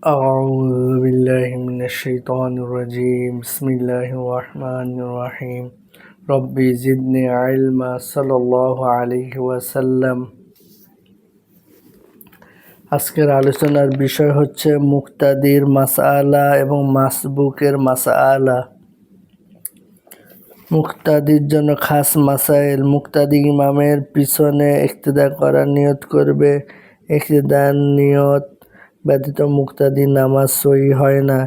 أعوذ بالله من الشيطان الرجيم بسم الله الرحمن الرحيم ربي زدني علما صلى الله عليه وسلم। আজকের আলোচনার বিষয় হচ্ছে মুক্তাদির মাসআলা এবং মাসবুকের মাসআলা। মুক্তাদির জন্য খাস মাসাইল। মুক্তাদি ইমামের পিছনে ইক্তেদা করার নিয়ত করবে। ইক্তেদার নিয়ত ব্যতীত মুক্তাদির নামাজ সহি হয় না।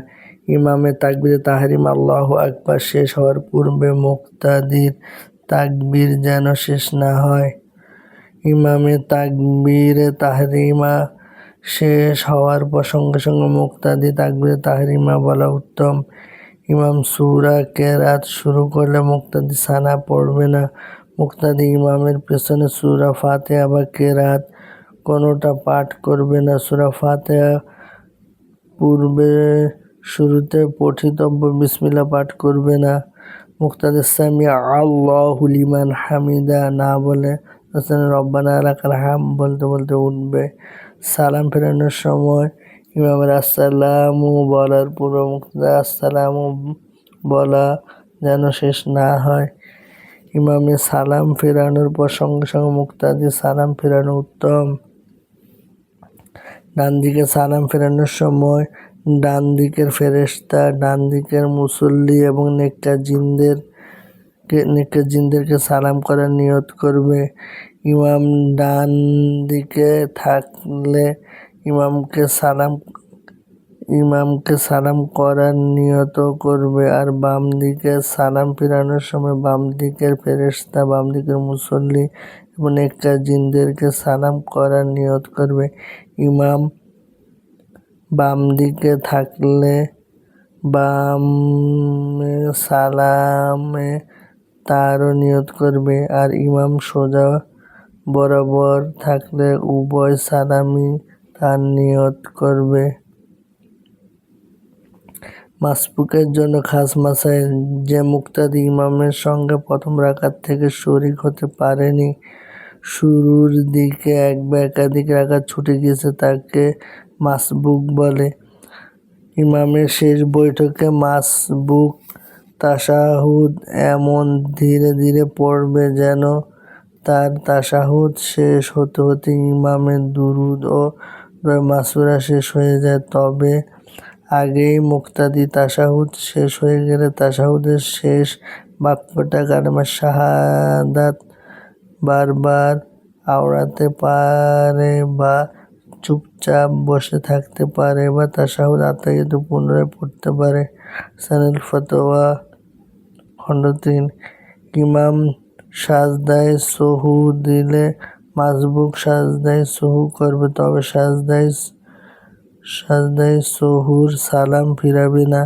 ইমামে তাকবীরে তাহরিম আল্লাহু আকবার শেষ হওয়ার পূর্বে মুক্তাদির তাকবীর যেন শেষ না হয়। ইমামে তাকবীরে তাহরিমা শেষ হওয়ার পর সঙ্গে সঙ্গে মুক্তাদি তাকবীরে তাহরিমা বলা উত্তম। ইমাম সূরা কেরাত শুরু করলে মুক্তাদি সানা পড়বে না। মুক্তাদি ইমামের পেছনে সূরা ফাতিহা বা কেরাত কোনোটা পাঠ করবে না। সূরা ফাতিহা পূর্বে শুরুতে পঠিতব্য বিসমিল্লাহ পাঠ করবে না। মুক্তাদি সামিআ আল্লাহু লিমান হামিদা না বলে রব্বানা লাকাল হামদ বলতে বলতে উঠবে। সালাম ফেরানোর সময় ইমামের আসসালামু বলার পূর্বে মুক্তাদি আসসালামু বলা যেন শেষ না হয়। ইমামে সালাম ফেরানোর পর সঙ্গে সঙ্গে মুক্তাদি সালাম ফেরানো উত্তম। ডান দিকে সালাম ফেরানোর সময় ডান দিকের ফেরেশতা, ডান দিকের মুসল্লি এবং নেককারজিনদেরকে সালাম করার নিয়ত করবে। ইমাম ডান দিকে থাকলে ইমামকে সালাম করার নিয়ত করবে। আর বাম দিকে সালাম ফেরানোর সময় বাম দিকের ফেরেশতা, বাম দিকের মুসল্লি এবং নেককারজিনদেরকে সালাম করার নিয়ত করবে। ইমাম বাম দিকে থাকলে বামে সালামে তারও নিয়ত করবে। আর ইমাম সোজা বরাবর থাকলে উভয় সালামই তার নিয়ত করবে। মাসবুকের জন্য খাস মাসাইল। যে মুক্তাদি ইমামের সঙ্গে প্রথম রাকাত থেকে শরীক হতে পারেনি, শুরুর দিকে এক বা একাধিক রাকাত ছুটে গিয়েছে, তাকে মাসবুক বলে। ইমামের শেষ বৈঠকে মাসবুক তাশাহুদ এমন ধীরে ধীরে পড়বে যেন তার তাশাহুদ শেষ হতে হতে ইমামের দুরূদ ও দোয়া মাসুরা শেষ হয়ে যায়। তবে আগেই মুক্তাদি তাশাহুদ শেষ হয়ে গেলে তাশাহুদের শেষ বাক্যটা কালেমা শাহাদাত বারবার আওড়াতে পারে বা চুপচাপ বসে থাকতে পারে বা তাশাহুদ আত্মাহিয়াত পুনরায় পড়তে পারে। সানিল ফতোয়া খণ্ড ৩। ইমাম সাজদায় সহু দিলে মাসবুক সাজদায় সহু করবে, তবে সাজদায় সহুর সালাম ফিরাবে না।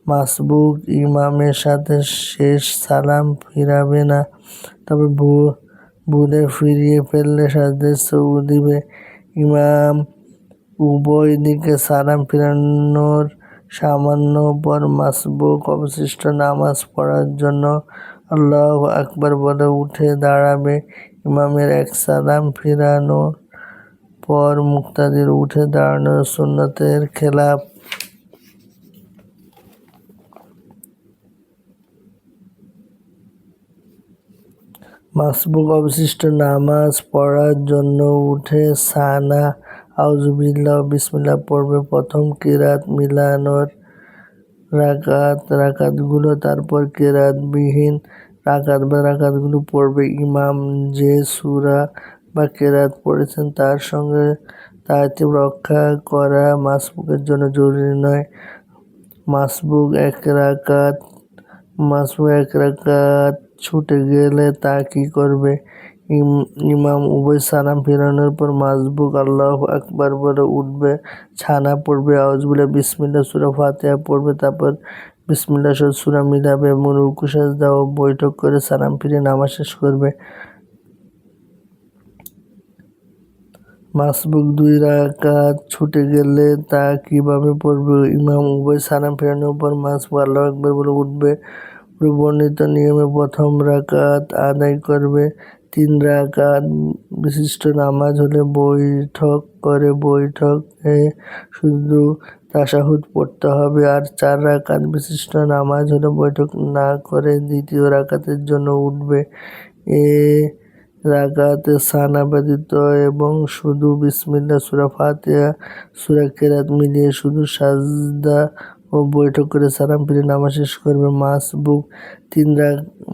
মাসবুক ইমামের সাথে শেষ সালাম ফিরাবে না, তবে ভুলে ফিরিয়ে ফেললে সাজদায় সহু দিবে। ইমাম উভয় দিকে সালাম ফিরানোর সামান্য পর মাসবুক অবশিষ্ট নামাজ পড়ার জন্য আল্লাহু আকবার বলে উঠে দাঁড়াবে। ইমামের এক সালাম ফিরানোর পর মুক্তাদির উঠে দাঁড়ানো সুন্নতের খেলাফ। মাসবুক অবশিষ্ট নামাজ পড়ার জন্য উঠে সানা, আউযুবিল্লাহ ও বিসমিল্লাহ পড়বে। প্রথম কিরাত মিলানোর রাকাতগুলো, তারপর কেরাতবিহীন রাকাতগুলো পড়বে। ইমাম যে সূরা বা কেরাত পড়েছেন তার সঙ্গে তারতিব রক্ষা করা মাসবুকের জন্য জরুরি নয়। মাসবুক এক রাকাত ছুটে গেলে তা কি করবে? ইমাম উভয় সালাম ফেরানোর পর মাসবুক আল্লাহু আকবার বলে উঠবে, ছানা পড়বে, আউযুবিল্লাহ বিসমিল্লাহ সূরা ফাতিহা পড়বে, তারপর বিসমিল্লাহ সহ সূরা মিলাবে এবং রুকু সাজদা ও বৈঠক করে সালাম ফিরিয়ে নামাজ শেষ করবে। মাসবুক ২ রাকাত ছুটে গেলে তা কিভাবে পড়বে? ইমাম উভয় সালাম ফেরানোর পর মাসবুক আল্লাহু আকবার বলে উঠবে, বর্ণিত নিয়মে প্রথম রাকাত আদায় করবে, 3 রাকাত বিশিষ্ট নামাজ হলে বৈঠকে শুধু তাশাহুদ পড়তে হবে। আর 4 রাকাত বিশিষ্ট নামাজ হলে বৈঠক না করে দ্বিতীয় রাকাতের জন্য উঠবে। এ রাকাতে সানা ব্যতীত এবং শুধু বিসমিল্লাহ, সূরা ফাতিহা, সূরা কেরাত মিলিয়ে শুধু সাজদা ও বৈঠক করে সালাম ফিরে নামাজ শেষ করবে।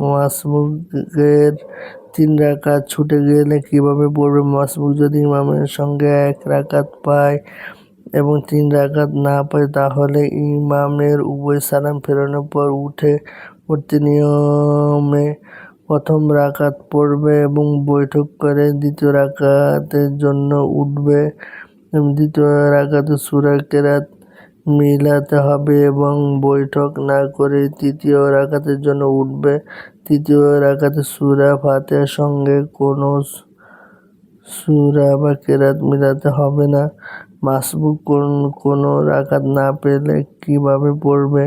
মাসবুকের 3 রাকাত ছুটে গেলে কিভাবে পড়বে? মাসবুক যদি ইমামের সঙ্গে 1 রাকাত পায় এবং 3 রাকাত না পায় তাহলে ইমামের উভয় সালাম ফেরানোর পর উঠে পড়তে নিয়মে প্রথম রাকাত পড়বে এবং বৈঠক করে দ্বিতীয় রাকাতের জন্য উঠবে। দ্বিতীয় রাকাতে সূরা কেরাত মিলাতে হবে এবং বৈঠক না করে তৃতীয় রাকাতের জন্য উঠবে। তৃতীয় রাকাতে সূরা ফাতিহার সঙ্গে কোনো সূরা বা কেরাত মিলাতে হবে না। মাসবুক কোনো রাকাত না পেলে কিভাবে পড়বে?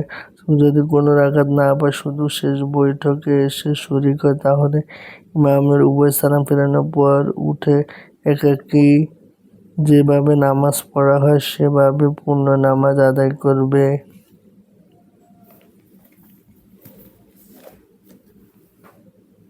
যদি কোনো রাকাত না পায়, শুধু শেষ বৈঠকে এসে শরিক হয়, তাহলে ইমামের উভয় সালাম ফেরানোর পর উঠে একাকী যেভাবে নামাজ পড়া হয় সেভাবে পূর্ণ নামাজ আদায় করবে।